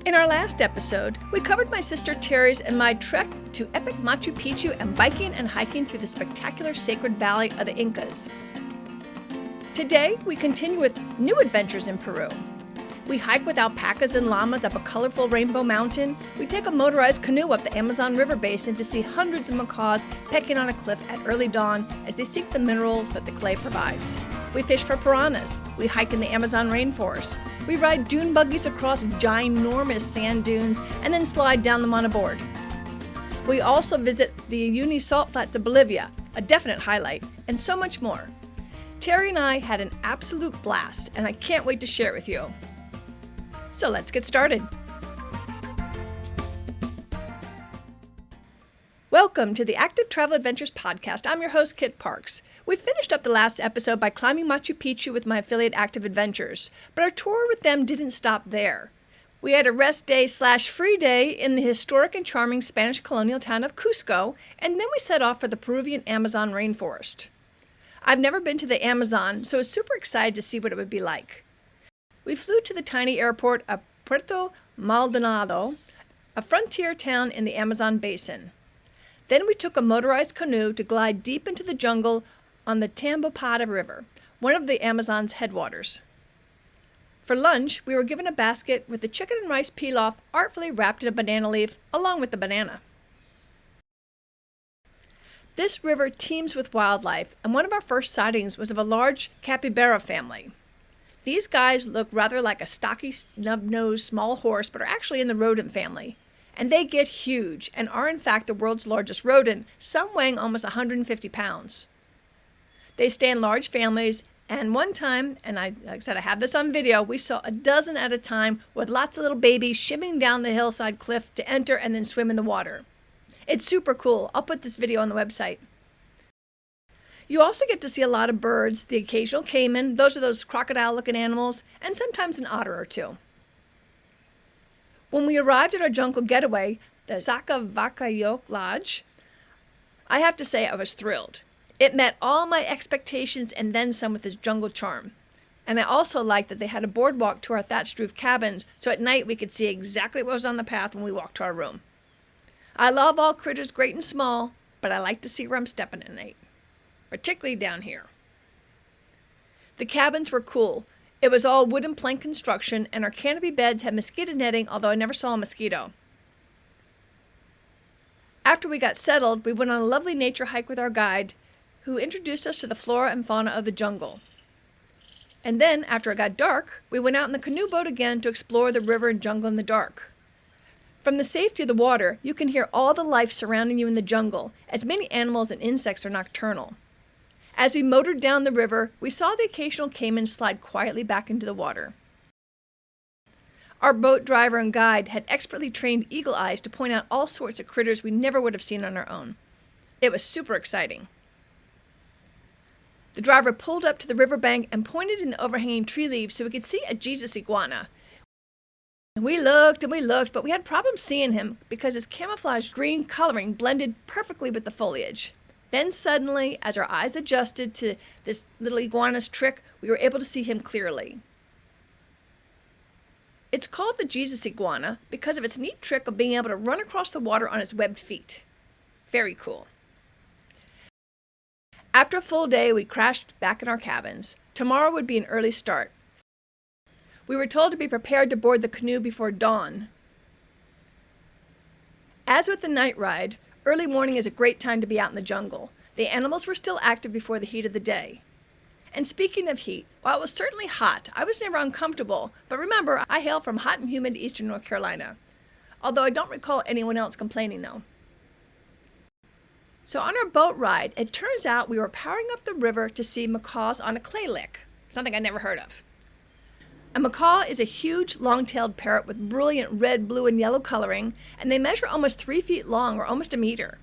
In our last episode, we covered my sister Terry's and my trek to epic Machu Picchu and biking and hiking through the spectacular Sacred Valley of the Incas. Today, we continue with new adventures in Peru. We hike with alpacas and llamas up a colorful rainbow mountain. We take a motorized canoe up the Amazon River basin to see hundreds of macaws pecking on a cliff at early dawn as they seek the minerals that the clay provides. We fish for piranhas. We hike in the Amazon rainforest. We ride dune buggies across ginormous sand dunes and then slide down them on a board. We also visit the Uyuni salt flats of Bolivia, a definite highlight, and so much more. Terry and I had an absolute blast, and I can't wait to share it with you. So let's get started. Welcome to the Active Travel Adventures podcast. I'm your host, Kit Parks. We finished up the last episode by climbing Machu Picchu with my affiliate Active Adventures, but our tour with them didn't stop there. We had a rest day / free day in the historic and charming Spanish colonial town of Cusco, and then we set off for the Peruvian Amazon rainforest. I've never been to the Amazon, so I was super excited to see what it would be like. We flew to the tiny airport of Puerto Maldonado, a frontier town in the Amazon basin. Then we took a motorized canoe to glide deep into the jungle on the Tambopata River, one of the Amazon's headwaters. For lunch, we were given a basket with the chicken and rice pilaf artfully wrapped in a banana leaf, along with the banana. This river teems with wildlife, and one of our first sightings was of a large capybara family. These guys look rather like a stocky, snub-nosed small horse, but are actually in the rodent family. And they get huge, and are in fact the world's largest rodent, some weighing almost 150 pounds. They stay in large families, and one time, and like I said, I have this on video, we saw a dozen at a time with lots of little babies shimmying down the hillside cliff to enter and then swim in the water. It's super cool. I'll put this video on the website. You also get to see a lot of birds, the occasional caiman, those are those crocodile-looking animals, and sometimes an otter or two. When we arrived at our jungle getaway, the Palccoyo Lodge, I have to say I was thrilled. It met all my expectations and then some with its jungle charm. And I also liked that they had a boardwalk to our thatched roof cabins, so at night we could see exactly what was on the path when we walked to our room. I love all critters, great and small, but I like to see where I'm stepping at night, particularly down here. The cabins were cool. It was all wooden plank construction, and our canopy beds had mosquito netting, although I never saw a mosquito. After we got settled, we went on a lovely nature hike with our guide, who introduced us to the flora and fauna of the jungle. And then, after it got dark, we went out in the canoe boat again to explore the river and jungle in the dark. From the safety of the water, you can hear all the life surrounding you in the jungle, as many animals and insects are nocturnal. As we motored down the river, we saw the occasional caiman slide quietly back into the water. Our boat driver and guide had expertly trained eagle eyes to point out all sorts of critters we never would have seen on our own. It was super exciting. The driver pulled up to the riverbank and pointed in the overhanging tree leaves so we could see a Jesus iguana. We looked and we looked, but we had problems seeing him because his camouflage green coloring blended perfectly with the foliage. Then suddenly, as our eyes adjusted to this little iguana's trick, we were able to see him clearly. It's called the Jesus iguana because of its neat trick of being able to run across the water on its webbed feet. Very cool. After a full day, we crashed back in our cabins. Tomorrow would be an early start. We were told to be prepared to board the canoe before dawn. As with the night ride, early morning is a great time to be out in the jungle. The animals were still active before the heat of the day. And speaking of heat, while it was certainly hot, I was never uncomfortable. But remember, I hail from hot and humid eastern North Carolina. Although I don't recall anyone else complaining though. So on our boat ride, it turns out we were powering up the river to see macaws on a clay lick, something I never heard of. A macaw is a huge, long-tailed parrot with brilliant red, blue, and yellow coloring, and they measure almost 3 feet long, or almost a meter.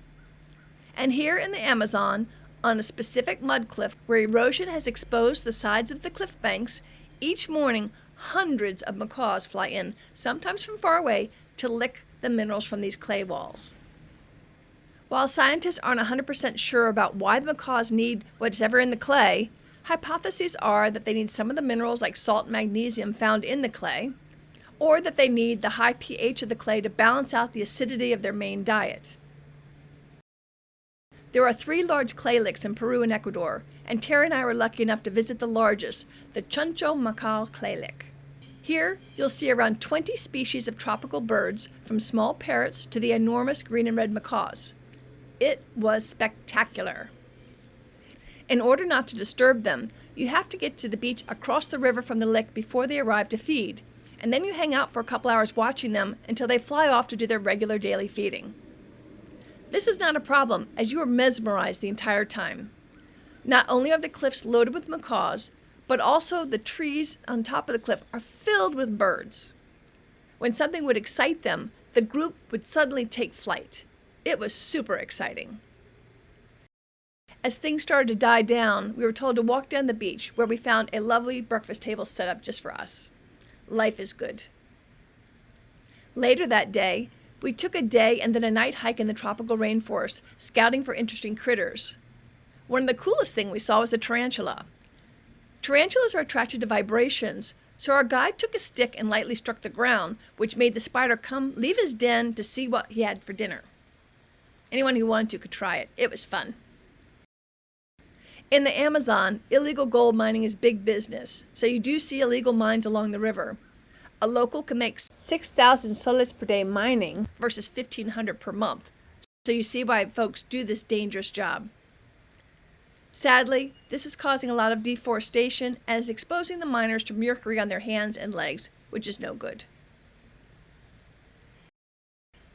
And here in the Amazon, on a specific mud cliff where erosion has exposed the sides of the cliff banks, each morning hundreds of macaws fly in, sometimes from far away, to lick the minerals from these clay walls. While scientists aren't 100% sure about why the macaws need whatever in the clay, hypotheses are that they need some of the minerals like salt and magnesium found in the clay, or that they need the high pH of the clay to balance out the acidity of their main diet. There are 3 large clay licks in Peru and Ecuador, and Terry and I were lucky enough to visit the largest, the Chuncho Macao clay lick. Here, you'll see around 20 species of tropical birds, from small parrots to the enormous green and red macaws. It was spectacular. In order not to disturb them, you have to get to the beach across the river from the lick before they arrive to feed, and then you hang out for a couple hours watching them until they fly off to do their regular daily feeding. This is not a problem, as you are mesmerized the entire time. Not only are the cliffs loaded with macaws, but also the trees on top of the cliff are filled with birds. When something would excite them, the group would suddenly take flight. It was super exciting. As things started to die down, we were told to walk down the beach, where we found a lovely breakfast table set up just for us. Life is good. Later that day, we took a day and then a night hike in the tropical rainforest, scouting for interesting critters. One of the coolest things we saw was a tarantula. Tarantulas are attracted to vibrations, so our guide took a stick and lightly struck the ground, which made the spider leave his den to see what he had for dinner. Anyone who wanted to could try it. It was fun. In the Amazon, illegal gold mining is big business, so you do see illegal mines along the river. A local can make 6,000 soles per day mining versus 1,500 per month, so you see why folks do this dangerous job. Sadly, this is causing a lot of deforestation and is exposing the miners to mercury on their hands and legs, which is no good.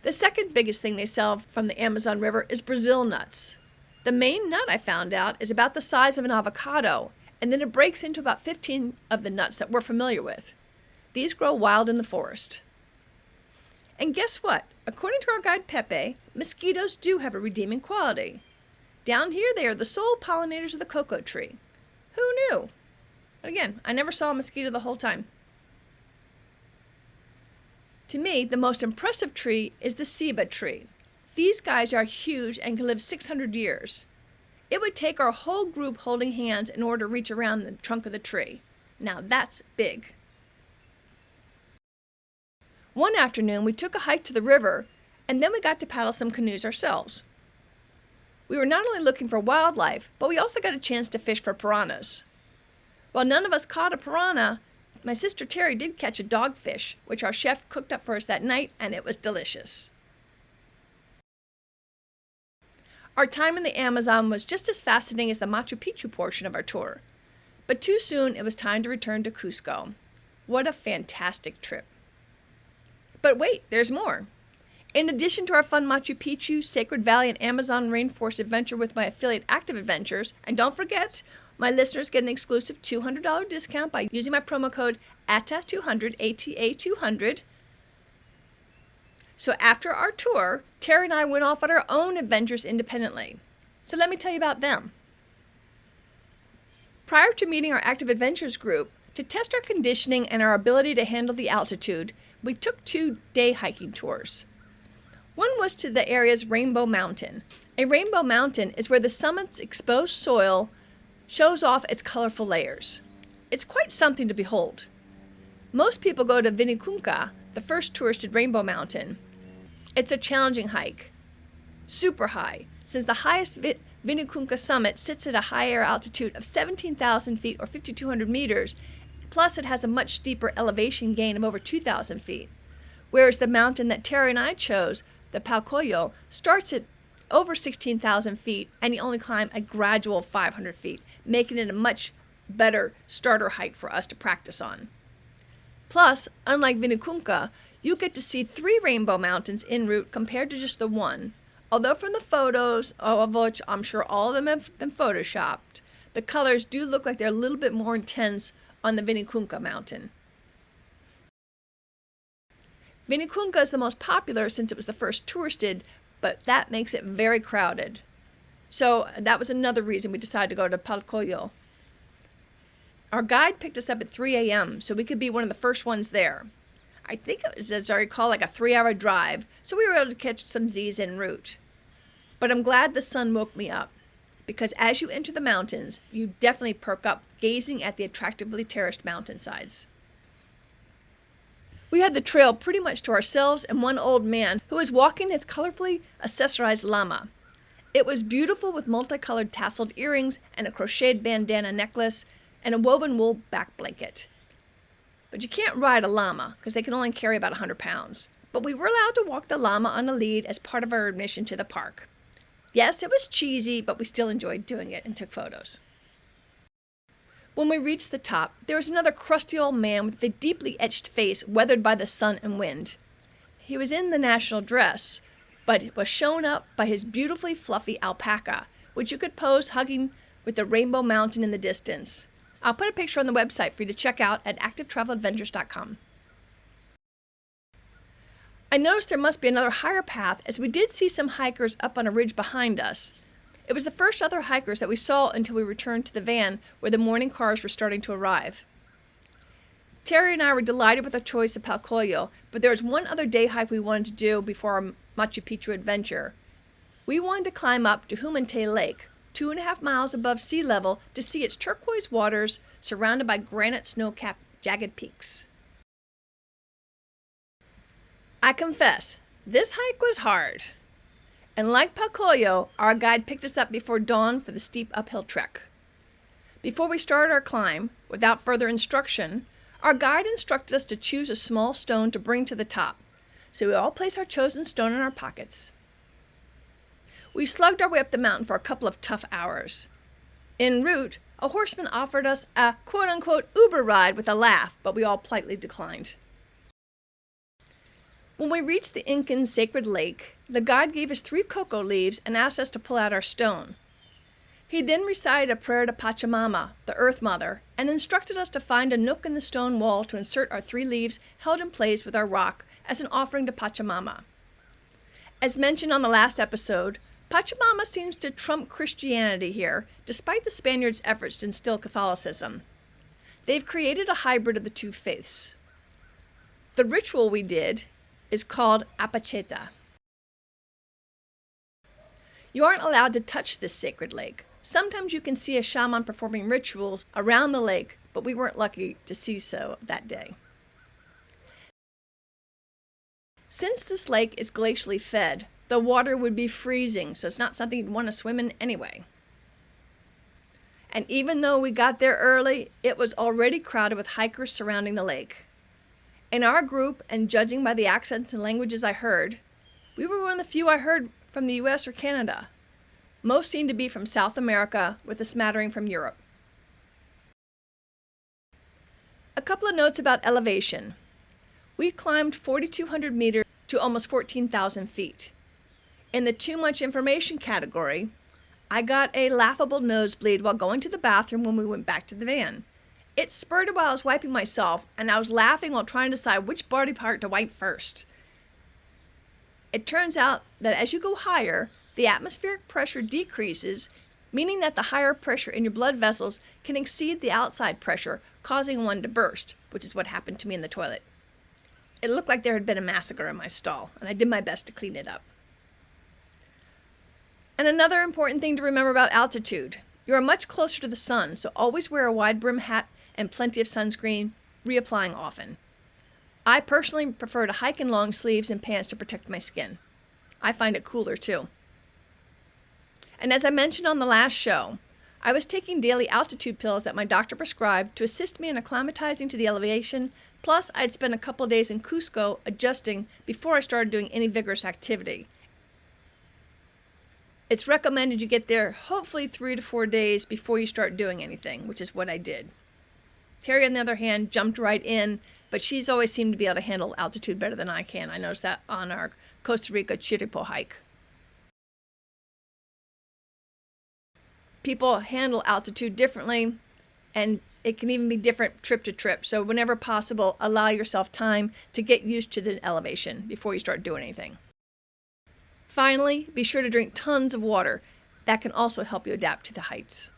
The second biggest thing they sell from the Amazon River is Brazil nuts. The main nut, I found out, is about the size of an avocado, and then it breaks into about 15 of the nuts that we're familiar with. These grow wild in the forest. And guess what? According to our guide Pepe, mosquitoes do have a redeeming quality. Down here, they are the sole pollinators of the cocoa tree. Who knew? Again, I never saw a mosquito the whole time. To me, the most impressive tree is the ceiba tree. These guys are huge and can live 600 years. It would take our whole group holding hands in order to reach around the trunk of the tree. Now that's big. One afternoon, we took a hike to the river, and then we got to paddle some canoes ourselves. We were not only looking for wildlife, but we also got a chance to fish for piranhas. While none of us caught a piranha, my sister Terry did catch a dogfish, which our chef cooked up for us that night, and it was delicious. Our time in the Amazon was just as fascinating as the Machu Picchu portion of our tour, but too soon it was time to return to Cusco. What a fantastic trip. But wait, there's more. In addition to our fun Machu Picchu, Sacred Valley, and Amazon Rainforest adventure with my affiliate Active Adventures, and don't forget, my listeners get an exclusive $200 discount by using my promo code ATA200, ATA200. So after our tour, Terry and I went off on our own adventures independently. So let me tell you about them. Prior to meeting our Active Adventures group, to test our conditioning and our ability to handle the altitude, we took 2 day hiking tours. One was to the area's Rainbow Mountain. A rainbow mountain is where the summit's exposed soil shows off its colorful layers. It's quite something to behold. Most people go to Vinicunca, the first touristed Rainbow Mountain. It's a challenging hike, super high, since the highest Vinicunca summit sits at a higher altitude of 17,000 feet or 5,200 meters, plus it has a much steeper elevation gain of over 2,000 feet, whereas the mountain that Terry and I chose, the Palccoyo, starts at over 16,000 feet, and you only climb a gradual 500 feet, making it a much better starter hike for us to practice on. Plus, unlike Vinicunca, you get to see 3 rainbow mountains en route compared to just the one. Although from the photos, of which I'm sure all of them have been photoshopped, the colors do look like they're a little bit more intense on the Vinicunca mountain. Vinicunca is the most popular since it was the first touristed, but that makes it very crowded. So that was another reason we decided to go to Palccoyo. Our guide picked us up at 3 a.m. so we could be one of the first ones there. I think it was, as I recall, like a 3-hour drive, so we were able to catch some Z's en route. But I'm glad the sun woke me up, because as you enter the mountains, you definitely perk up gazing at the attractively terraced mountainsides. We had the trail pretty much to ourselves and one old man who was walking his colorfully accessorized llama. It was beautiful with multicolored tasseled earrings and a crocheted bandana necklace and a woven wool back blanket. But you can't ride a llama because they can only carry about 100 pounds. But we were allowed to walk the llama on a lead as part of our admission to the park. Yes, it was cheesy, but we still enjoyed doing it and took photos. When we reached the top, there was another crusty old man with a deeply etched face weathered by the sun and wind. He was in the national dress, but was shown up by his beautifully fluffy alpaca, which you could pose hugging with the Rainbow Mountain in the distance. I'll put a picture on the website for you to check out at activetraveladventures.com. I noticed there must be another higher path as we did see some hikers up on a ridge behind us. It was the first other hikers that we saw until we returned to the van where the morning cars were starting to arrive. Terry and I were delighted with our choice of Palccoyo, but there was one other day hike we wanted to do before our Machu Picchu adventure. We wanted to climb up to Humantay Lake, 2.5 miles above sea level, to see its turquoise waters surrounded by granite snow-capped jagged peaks. I confess, this hike was hard. And like Palccoyo, our guide picked us up before dawn for the steep uphill trek. Before we started our climb, without further instruction, our guide instructed us to choose a small stone to bring to the top, so we all placed our chosen stone in our pockets. We slugged our way up the mountain for a couple of tough hours. En route, a horseman offered us a quote-unquote Uber ride with a laugh, but we all politely declined. When we reached the Incan sacred lake, the guide gave us 3 cocoa leaves and asked us to pull out our stone. He then recited a prayer to Pachamama, the Earth Mother, and instructed us to find a nook in the stone wall to insert our 3 leaves held in place with our rock as an offering to Pachamama. As mentioned on the last episode, Pachamama seems to trump Christianity here, despite the Spaniards' efforts to instill Catholicism. They've created a hybrid of the 2 faiths. The ritual we did is called apacheta. You aren't allowed to touch this sacred lake. Sometimes you can see a shaman performing rituals around the lake, but we weren't lucky to see so that day. Since this lake is glacially fed, the water would be freezing, so it's not something you'd want to swim in anyway. And even though we got there early, it was already crowded with hikers surrounding the lake. In our group, and judging by the accents and languages I heard, we were one of the few I heard from the US or Canada. Most seemed to be from South America, with a smattering from Europe. A couple of notes about elevation. We climbed 4,200 meters to almost 14,000 feet. In the too much information category, I got a laughable nosebleed while going to the bathroom when we went back to the van. It spurted while I was wiping myself, and I was laughing while trying to decide which body part to wipe first. It turns out that as you go higher, the atmospheric pressure decreases, meaning that the higher pressure in your blood vessels can exceed the outside pressure, causing one to burst, which is what happened to me in the toilet. It looked like there had been a massacre in my stall, and I did my best to clean it up. And another important thing to remember about altitude. You are much closer to the sun, so always wear a wide brim hat and plenty of sunscreen, reapplying often. I personally prefer to hike in long sleeves and pants to protect my skin. I find it cooler too. And as I mentioned on the last show, I was taking daily altitude pills that my doctor prescribed to assist me in acclimatizing to the elevation, plus I'd spent a couple of days in Cusco adjusting before I started doing any vigorous activity. It's recommended you get there hopefully 3 to 4 days before you start doing anything, which is what I did. Terry, on the other hand, jumped right in, but she's always seemed to be able to handle altitude better than I can. I noticed that on our Costa Rica Chiripo hike. People handle altitude differently, and it can even be different trip to trip. So whenever possible, allow yourself time to get used to the elevation before you start doing anything. Finally, be sure to drink tons of water. That can also help you adapt to the heights.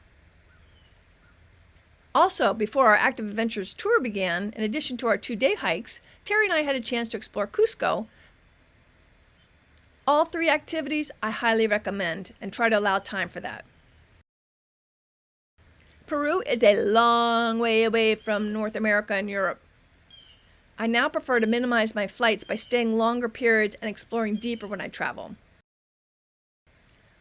Also, before our Active Adventures tour began, in addition to our 2-day hikes, Terry and I had a chance to explore Cusco. All 3 activities I highly recommend, and try to allow time for that. Peru is a long way away from North America and Europe. I now prefer to minimize my flights by staying longer periods and exploring deeper when I travel.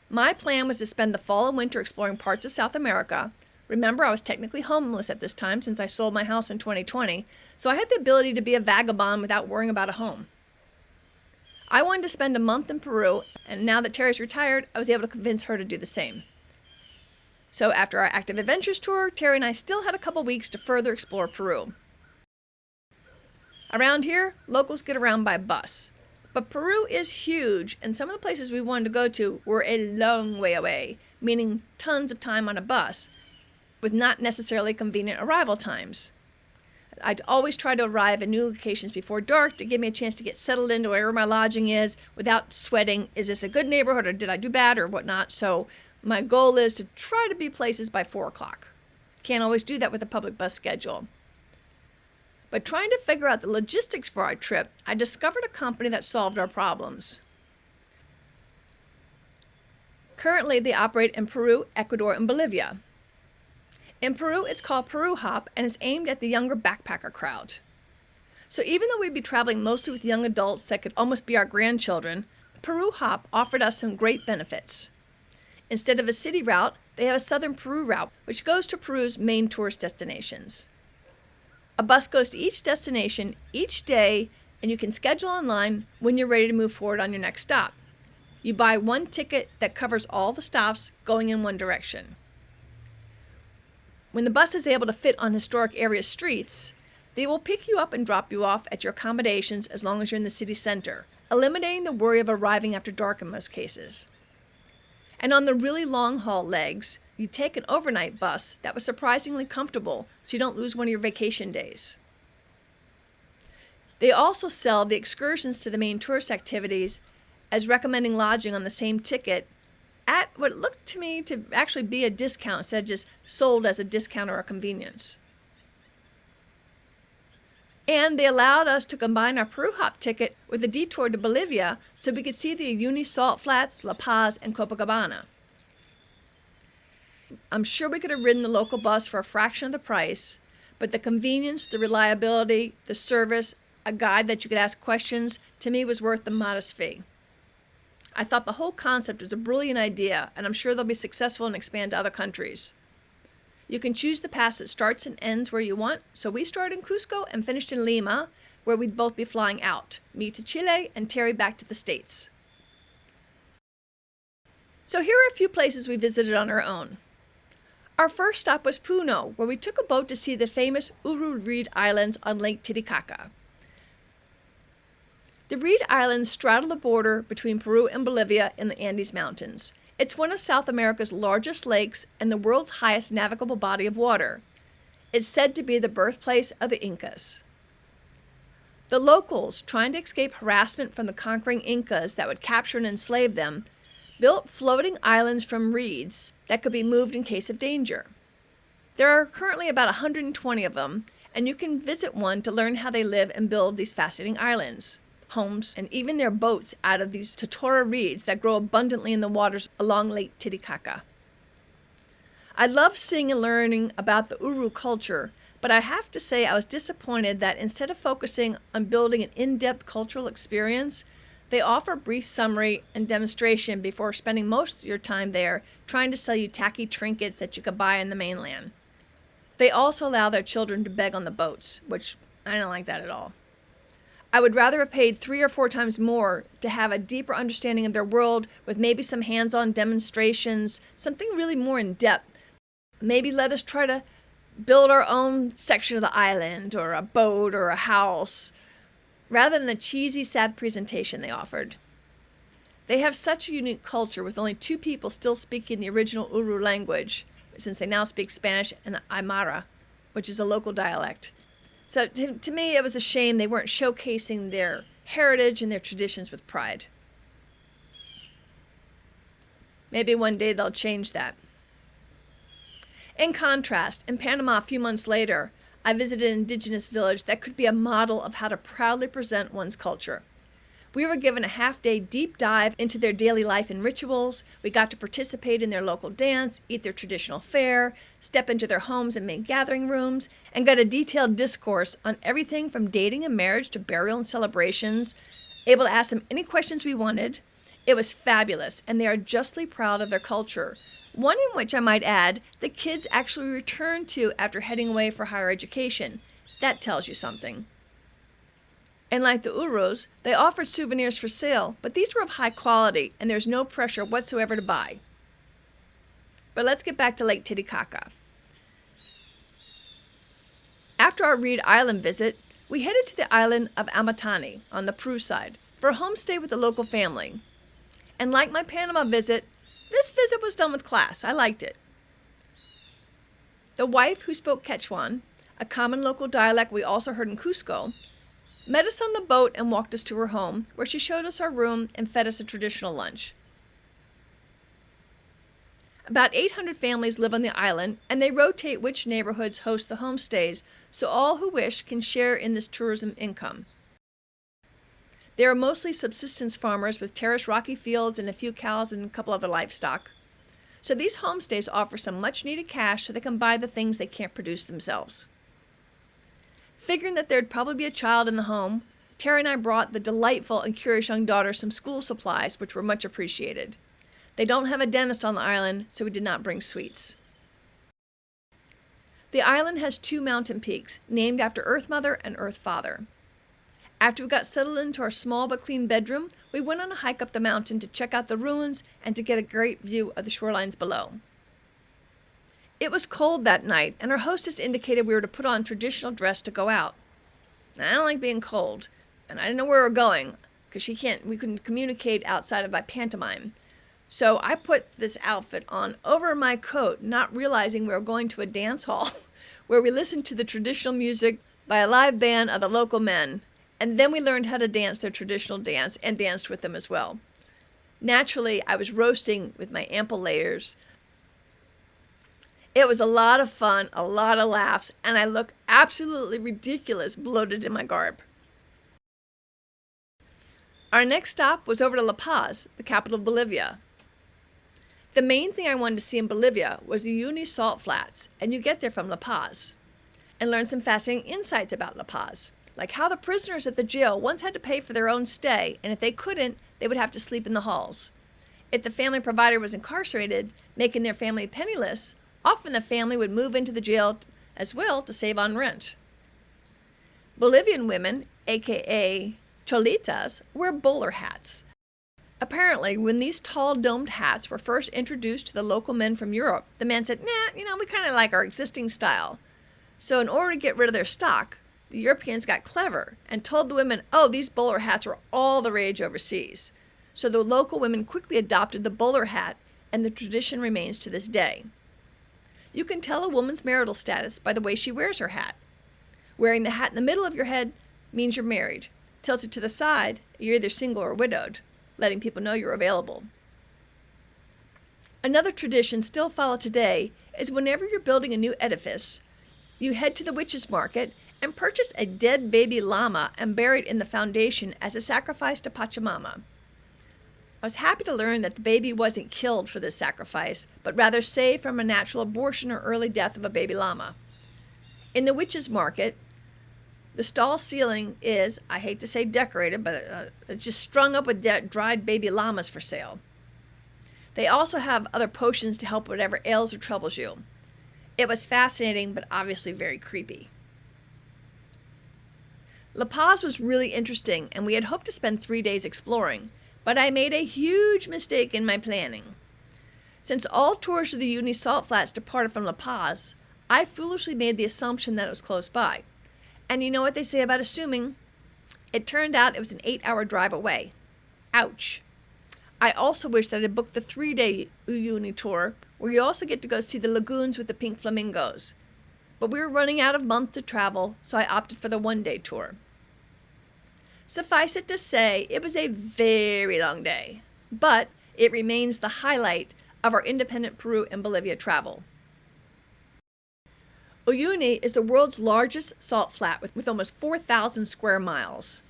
My plan was to spend the fall and winter exploring parts of South America. Remember, I was technically homeless at this time since I sold my house in 2020, so I had the ability to be a vagabond without worrying about a home. I wanted to spend a month in Peru, and now that Terry's retired, I was able to convince her to do the same. So after our Active Adventures tour, Terry and I still had a couple weeks to further explore Peru. Around here, locals get around by bus. But Peru is huge, and some of the places we wanted to go to were a long way away, meaning tons of time on a bus, with not necessarily convenient arrival times. I'd always try to arrive at new locations before dark to give me a chance to get settled into wherever my lodging is without sweating, is this a good neighborhood or did I do bad or whatnot? So my goal is to try to be places by 4 o'clock. Can't always do that with a public bus schedule. But trying to figure out the logistics for our trip, I discovered a company that solved our problems. Currently, they operate in Peru, Ecuador, and Bolivia. In Peru, it's called Peru Hop and is aimed at the younger backpacker crowd. So even though we'd be traveling mostly with young adults that could almost be our grandchildren, Peru Hop offered us some great benefits. Instead of a city route, they have a southern Peru route, which goes to Peru's main tourist destinations. A bus goes to each destination each day, and you can schedule online when you're ready to move forward on your next stop. You buy one ticket that covers all the stops going in one direction. When the bus is able to fit on historic area streets, they will pick you up and drop you off at your accommodations as long as you're in the city center, eliminating the worry of arriving after dark in most cases. And on the really long-haul legs, you take an overnight bus that was surprisingly comfortable so you don't lose one of your vacation days. They also sell the excursions to the main tourist activities as recommending lodging on the same ticket at what looked to me to actually be a discount instead of just sold as a discount or a convenience. And they allowed us to combine our Peru Hop ticket with a detour to Bolivia so we could see the Uyuni salt flats, La Paz, and Copacabana. I'm sure we could have ridden the local bus for a fraction of the price, but the convenience, the reliability, the service, a guide that you could ask questions, to me was worth the modest fee. I thought the whole concept was a brilliant idea, and I'm sure they'll be successful and expand to other countries. You can choose the pass that starts and ends where you want, so we started in Cusco and finished in Lima, where we'd both be flying out, me to Chile and Terry back to the States. So here are a few places we visited on our own. Our first stop was Puno, where we took a boat to see the famous Uru Reed Islands on Lake Titicaca. The Reed Islands straddle the border between Peru and Bolivia in the Andes Mountains. It's one of South America's largest lakes and the world's highest navigable body of water. It's said to be the birthplace of the Incas. The locals, trying to escape harassment from the conquering Incas that would capture and enslave them, built floating islands from reeds that could be moved in case of danger. There are currently about 120 of them, and you can visit one to learn how they live and build these fascinating islands, homes, and even their boats out of these totora reeds that grow abundantly in the waters along Lake Titicaca. I love seeing and learning about the Uru culture, but I have to say I was disappointed that instead of focusing on building an in-depth cultural experience, they offer a brief summary and demonstration before spending most of your time there trying to sell you tacky trinkets that you could buy on the mainland. They also allow their children to beg on the boats, which I don't like that at all. I would rather have paid 3 or 4 times more to have a deeper understanding of their world with maybe some hands-on demonstrations, something really more in-depth. Maybe let us try to build our own section of the island or a boat or a house, rather than the cheesy, sad presentation they offered. They have such a unique culture with only 2 people still speaking the original Uru language, since they now speak Spanish and Aymara, which is a local dialect. So to me, it was a shame they weren't showcasing their heritage and their traditions with pride. Maybe one day they'll change that. In contrast, in Panama a few months later, I visited an indigenous village that could be a model of how to proudly present one's culture. We were given a half-day deep dive into their daily life and rituals. We got to participate in their local dance, eat their traditional fare, step into their homes and main gathering rooms, and got a detailed discourse on everything from dating and marriage to burial and celebrations, able to ask them any questions we wanted. It was fabulous, and they are justly proud of their culture, one in which, I might add, the kids actually returned to after heading away for higher education. That tells you something. And like the Urus, they offered souvenirs for sale, but these were of high quality, and there's no pressure whatsoever to buy. But let's get back to Lake Titicaca. After our Reed Island visit, we headed to the island of Amatani on the Peru side for a homestay with a local family. And like my Panama visit, this visit was done with class. I liked it. The wife, who spoke Quechuan, a common local dialect we also heard in Cusco, met us on the boat and walked us to her home, where she showed us our room and fed us a traditional lunch. About 800 families live on the island, and they rotate which neighborhoods host the homestays, so all who wish can share in this tourism income. They are mostly subsistence farmers with terraced rocky fields and a few cows and a couple other livestock. So these homestays offer some much-needed cash so they can buy the things they can't produce themselves. Figuring that there'd probably be a child in the home, Terry and I brought the delightful and curious young daughter some school supplies, which were much appreciated. They don't have a dentist on the island, so we did not bring sweets. The island has 2 mountain peaks, named after Earth Mother and Earth Father. After we got settled into our small but clean bedroom, we went on a hike up the mountain to check out the ruins and to get a great view of the shorelines below. It was cold that night, and our hostess indicated we were to put on traditional dress to go out. Now, I don't like being cold, and I didn't know where we were going, because we couldn't communicate outside of my pantomime. So I put this outfit on over my coat, not realizing we were going to a dance hall, where we listened to the traditional music by a live band of the local men, and then we learned how to dance their traditional dance and danced with them as well. Naturally, I was roasting with my ample layers. It was a lot of fun, a lot of laughs, and I look absolutely ridiculous bloated in my garb. Our next stop was over to La Paz, the capital of Bolivia. The main thing I wanted to see in Bolivia was the Uyuni salt flats, and you get there from La Paz, and learn some fascinating insights about La Paz, like how the prisoners at the jail once had to pay for their own stay, and if they couldn't, they would have to sleep in the halls. If the family provider was incarcerated, making their family penniless, often the family would move into the jail as well to save on rent. Bolivian women, aka cholitas, wear bowler hats. Apparently, when these tall domed hats were first introduced to the local men from Europe, the men said, nah, we kind of like our existing style. So in order to get rid of their stock, the Europeans got clever and told the women, these bowler hats are all the rage overseas. So the local women quickly adopted the bowler hat, and the tradition remains to this day. You can tell a woman's marital status by the way she wears her hat. Wearing the hat in the middle of your head means you're married. Tilted to the side, you're either single or widowed, letting people know you're available. Another tradition still followed today is whenever you're building a new edifice, you head to the witches' market and purchase a dead baby llama and bury it in the foundation as a sacrifice to Pachamama. I was happy to learn that the baby wasn't killed for this sacrifice, but rather saved from a natural abortion or early death of a baby llama. In the witches' market, the stall ceiling is, I hate to say decorated, but it's just strung up with dried baby llamas for sale. They also have other potions to help whatever ails or troubles you. It was fascinating, but obviously very creepy. La Paz was really interesting, and we had hoped to spend 3 days exploring, but I made a huge mistake in my planning. Since all tours to the Uyuni salt flats departed from La Paz, I foolishly made the assumption that it was close by. And you know what they say about assuming? It turned out it was an 8-hour drive away. Ouch. I also wish that I had booked the 3-day Uyuni tour, where you also get to go see the lagoons with the pink flamingos. But we were running out of month to travel, so I opted for the 1-day tour. Suffice it to say, it was a very long day, but it remains the highlight of our independent Peru and Bolivia travel. Uyuni is the world's largest salt flat with almost 4,000 square miles.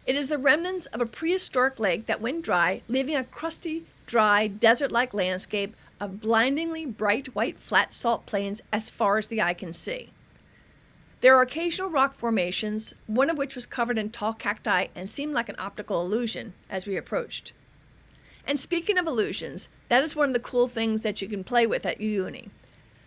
It is the remnants of a prehistoric lake that went dry, leaving a crusty, dry, desert-like landscape of blindingly bright white flat salt plains as far as the eye can see. There are occasional rock formations, one of which was covered in tall cacti and seemed like an optical illusion as we approached. And speaking of illusions, that is one of the cool things that you can play with at Uyuni.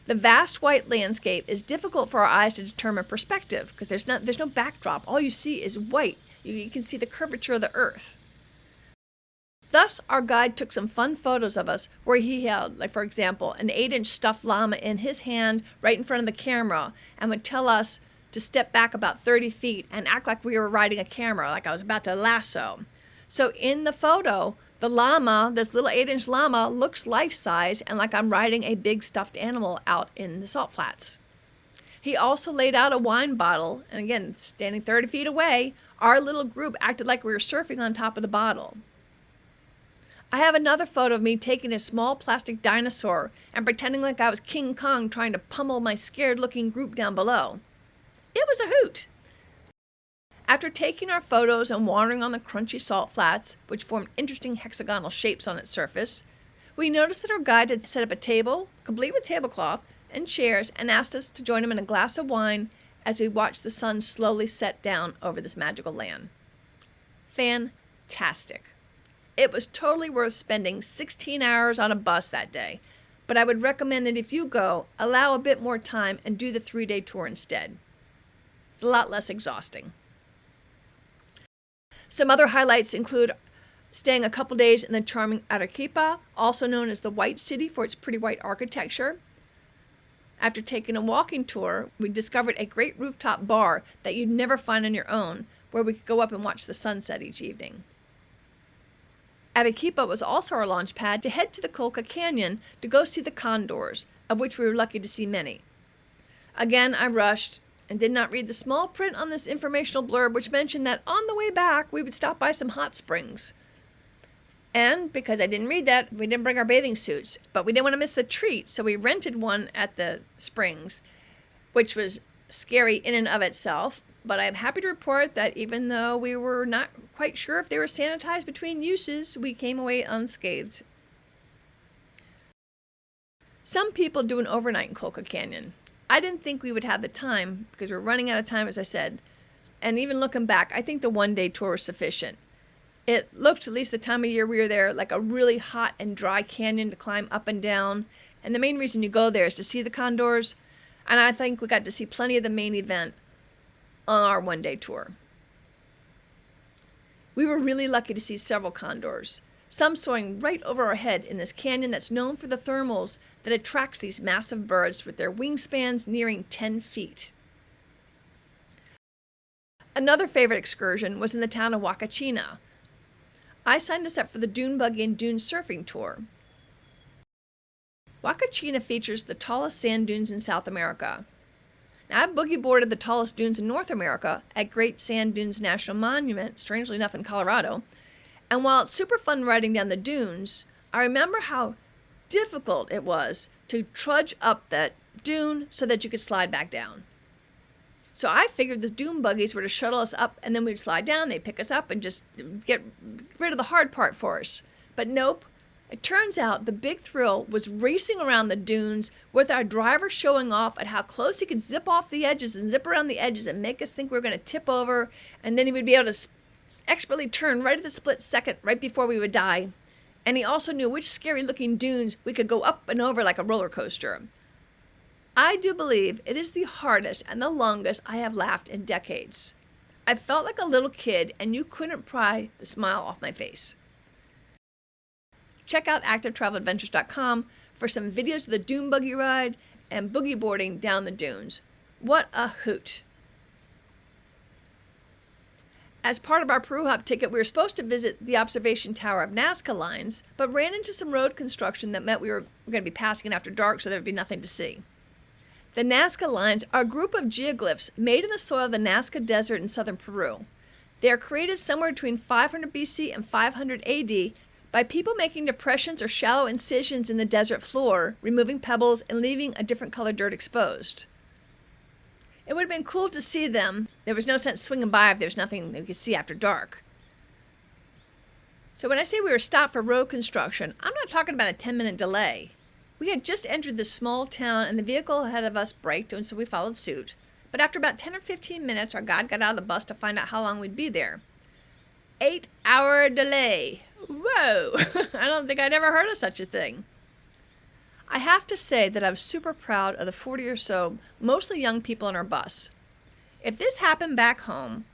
The vast white landscape is difficult for our eyes to determine perspective because there's no backdrop. All you see is white. You can see the curvature of the earth. Thus, our guide took some fun photos of us where he held, like for example, an 8-inch stuffed llama in his hand right in front of the camera and would tell us to step back about 30 feet and act like we were riding a camera, like I was about to lasso. So in the photo, the llama, this little 8-inch llama, looks life-size and like I'm riding a big stuffed animal out in the salt flats. He also laid out a wine bottle, and again, standing 30 feet away, our little group acted like we were surfing on top of the bottle. I have another photo of me taking a small plastic dinosaur and pretending like I was King Kong trying to pummel my scared-looking group down below. It was a hoot. After taking our photos and wandering on the crunchy salt flats, which formed interesting hexagonal shapes on its surface, we noticed that our guide had set up a table, complete with tablecloth and chairs, and asked us to join him in a glass of wine as we watched the sun slowly set down over this magical land. Fantastic. It was totally worth spending 16 hours on a bus that day, but I would recommend that if you go, allow a bit more time and do the 3-day tour instead. It's a lot less exhausting. Some other highlights include staying a couple days in the charming Arequipa, also known as the White City for its pretty white architecture. After taking a walking tour, we discovered a great rooftop bar that you'd never find on your own, where we could go up and watch the sunset each evening. Arequipa was also our launch pad to head to the Colca Canyon to go see the condors, of which we were lucky to see many. Again, I rushed and did not read the small print on this informational blurb, which mentioned that on the way back we would stop by some hot springs. And because I didn't read that, we didn't bring our bathing suits, but we didn't want to miss the treat, so we rented one at the springs, which was scary in and of itself. But I'm happy to report that even though we were not quite sure if they were sanitized between uses, we came away unscathed. Some people do an overnight in Colca Canyon. I didn't think we would have the time because we're running out of time, as I said. And even looking back, I think the 1-day tour was sufficient. It looked, at least the time of year we were there, like a really hot and dry canyon to climb up and down. And the main reason you go there is to see the condors. And I think we got to see plenty of the main event on our 1-day tour. We were really lucky to see several condors, some soaring right over our head in this canyon that's known for the thermals that attracts these massive birds with their wingspans nearing 10 feet. Another favorite excursion was in the town of Huacachina. I signed us up for the Dune Buggy and Dune surfing tour. Huacachina features the tallest sand dunes in South America. Now, I've boogie boarded the tallest dunes in North America at Great Sand Dunes National Monument, strangely enough in Colorado. And while it's super fun riding down the dunes, I remember how difficult it was to trudge up that dune so that you could slide back down. So I figured the dune buggies were to shuttle us up and then we'd slide down, they'd pick us up and just get rid of the hard part for us. But nope. It turns out the big thrill was racing around the dunes with our driver showing off at how close he could zip off the edges and zip around the edges and make us think we were going to tip over, and then he would be able to expertly turn right at the split second right before we would die. And he also knew which scary-looking dunes we could go up and over like a roller coaster. I do believe it is the hardest and the longest I have laughed in decades. I felt like a little kid, and you couldn't pry the smile off my face. Check out ActiveTravelAdventures.com for some videos of the dune buggy ride and boogie boarding down the dunes. What a hoot. As part of our Peru hop ticket, we were supposed to visit the observation tower of Nazca Lines, but ran into some road construction that meant we were going to be passing after dark, so there would be nothing to see. The Nazca Lines are a group of geoglyphs made in the soil of the Nazca Desert in southern Peru. They are created somewhere between 500 BC and 500 AD by people making depressions or shallow incisions in the desert floor, removing pebbles and leaving a different colored dirt exposed. It would have been cool to see them. There was no sense swinging by if there was nothing we could see after dark. So when I say we were stopped for road construction, I'm not talking about a 10-minute delay. We had just entered this small town and the vehicle ahead of us braked, and so we followed suit. But after about 10 or 15 minutes, our guide got out of the bus to find out how long we'd be there. 8-hour delay. Whoa! I don't think I'd ever heard of such a thing. I have to say that I was super proud of the 40 or so, mostly young people on our bus. If this happened back home,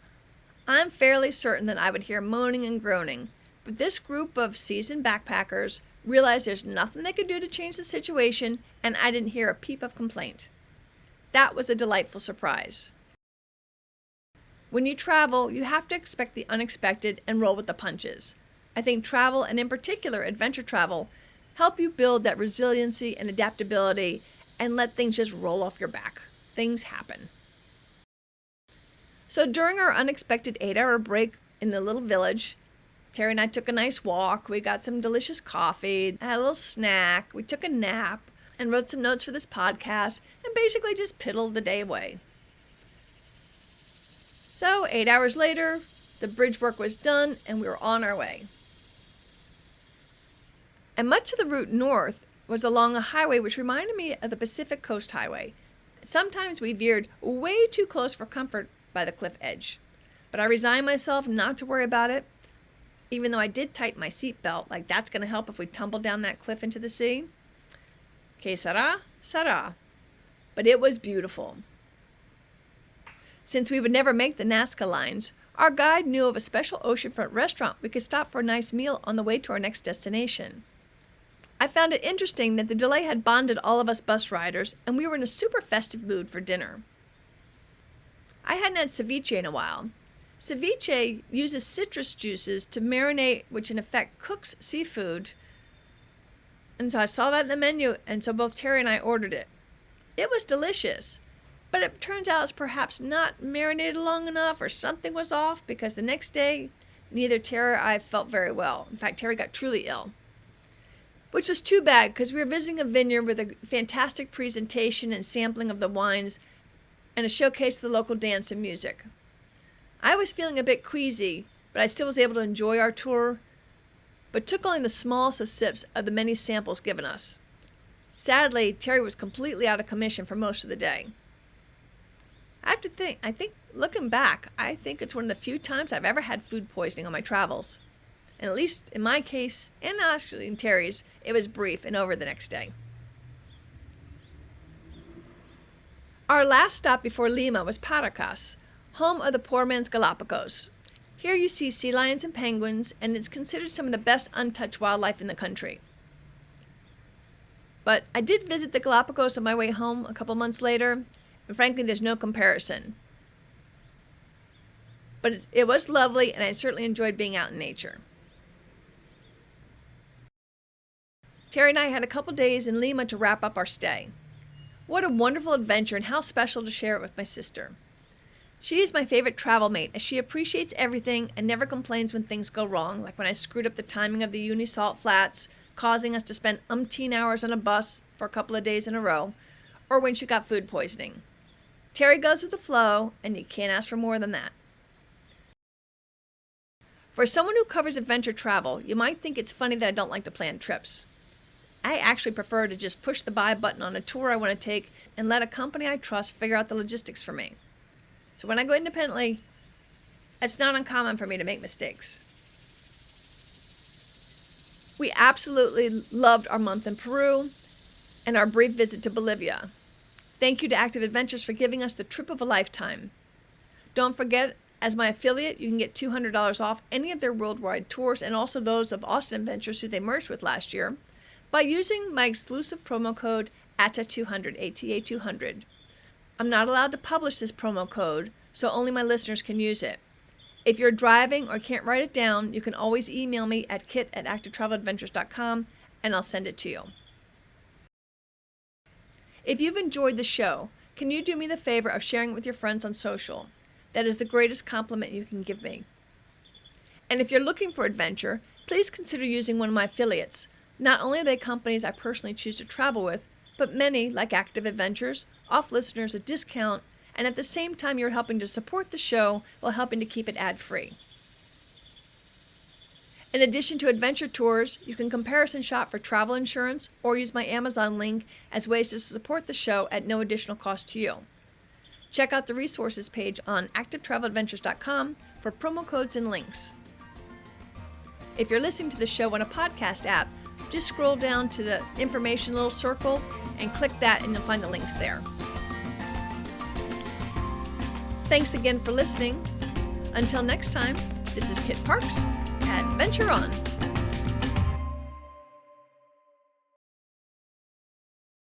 I'm fairly certain that I would hear moaning and groaning. But this group of seasoned backpackers realized there's nothing they could do to change the situation, and I didn't hear a peep of complaint. That was a delightful surprise. When you travel, you have to expect the unexpected and roll with the punches. I think travel, and in particular adventure travel, help you build that resiliency and adaptability and let things just roll off your back. Things happen. So during our unexpected 8-hour break in the little village, Terry and I took a nice walk. We got some delicious coffee, had a little snack, we took a nap, and wrote some notes for this podcast, and basically just piddled the day away. So 8 hours later, the bridge work was done, and we were on our way. And much of the route north was along a highway which reminded me of the Pacific Coast Highway. Sometimes we veered way too close for comfort by the cliff edge. But I resigned myself not to worry about it, even though I did tighten my seatbelt, like that's going to help if we tumble down that cliff into the sea. Que sera, sera. But it was beautiful. Since we would never make the Nazca lines, our guide knew of a special oceanfront restaurant we could stop for a nice meal on the way to our next destination. I found it interesting that the delay had bonded all of us bus riders, and we were in a super festive mood for dinner. I hadn't had ceviche in a while. Ceviche uses citrus juices to marinate, which in effect cooks seafood. And so I saw that in the menu, and so both Terry and I ordered it. It was delicious, but it turns out it's perhaps not marinated long enough or something was off, because the next day, neither Terry or I felt very well. In fact, Terry got truly ill, which was too bad because we were visiting a vineyard with a fantastic presentation and sampling of the wines and a showcase of the local dance and music. I was feeling a bit queasy, but I still was able to enjoy our tour, but took only the smallest of sips of the many samples given us. Sadly, Terry was completely out of commission for most of the day. I think looking back, I think it's one of the few times I've ever had food poisoning on my travels. And at least in my case, and actually in Terry's, it was brief and over the next day. Our last stop before Lima was Paracas, home of the poor man's Galapagos. Here you see sea lions and penguins, and it's considered some of the best untouched wildlife in the country. But I did visit the Galapagos on my way home a couple months later, and frankly, there's no comparison. But it was lovely, and I certainly enjoyed being out in nature. Terry and I had a couple days in Lima to wrap up our stay. What a wonderful adventure, and how special to share it with my sister. She is my favorite travel mate, as she appreciates everything and never complains when things go wrong, like when I screwed up the timing of the Uyuni salt flats, causing us to spend umpteen hours on a bus for a couple of days in a row, or when she got food poisoning. Terry goes with the flow, and you can't ask for more than that. For someone who covers adventure travel, you might think it's funny that I don't like to plan trips. I actually prefer to just push the buy button on a tour I want to take and let a company I trust figure out the logistics for me. So when I go independently, it's not uncommon for me to make mistakes. We absolutely loved our month in Peru and our brief visit to Bolivia. Thank you to Active Adventures for giving us the trip of a lifetime. Don't forget, as my affiliate, you can get $200 off any of their worldwide tours and also those of Austin Adventures, who they merged with last year, by using my exclusive promo code ATA200, ATA200. I'm not allowed to publish this promo code, so only my listeners can use it. If you're driving or can't write it down, you can always email me at kit@activetraveladventures.com and I'll send it to you. If you've enjoyed the show, can you do me the favor of sharing it with your friends on social? That is the greatest compliment you can give me. And if you're looking for adventure, please consider using one of my affiliates. Not only are they companies I personally choose to travel with, but many, like Active Adventures, offer listeners a discount, and at the same time you're helping to support the show while helping to keep it ad-free. In addition to adventure tours, you can comparison shop for travel insurance or use my Amazon link as ways to support the show at no additional cost to you. Check out the resources page on activetraveladventures.com for promo codes and links. If you're listening to the show on a podcast app, just scroll down to the information little circle and click that and you'll find the links there. Thanks again for listening. Until next time, this is Kit Parks. Adventure on!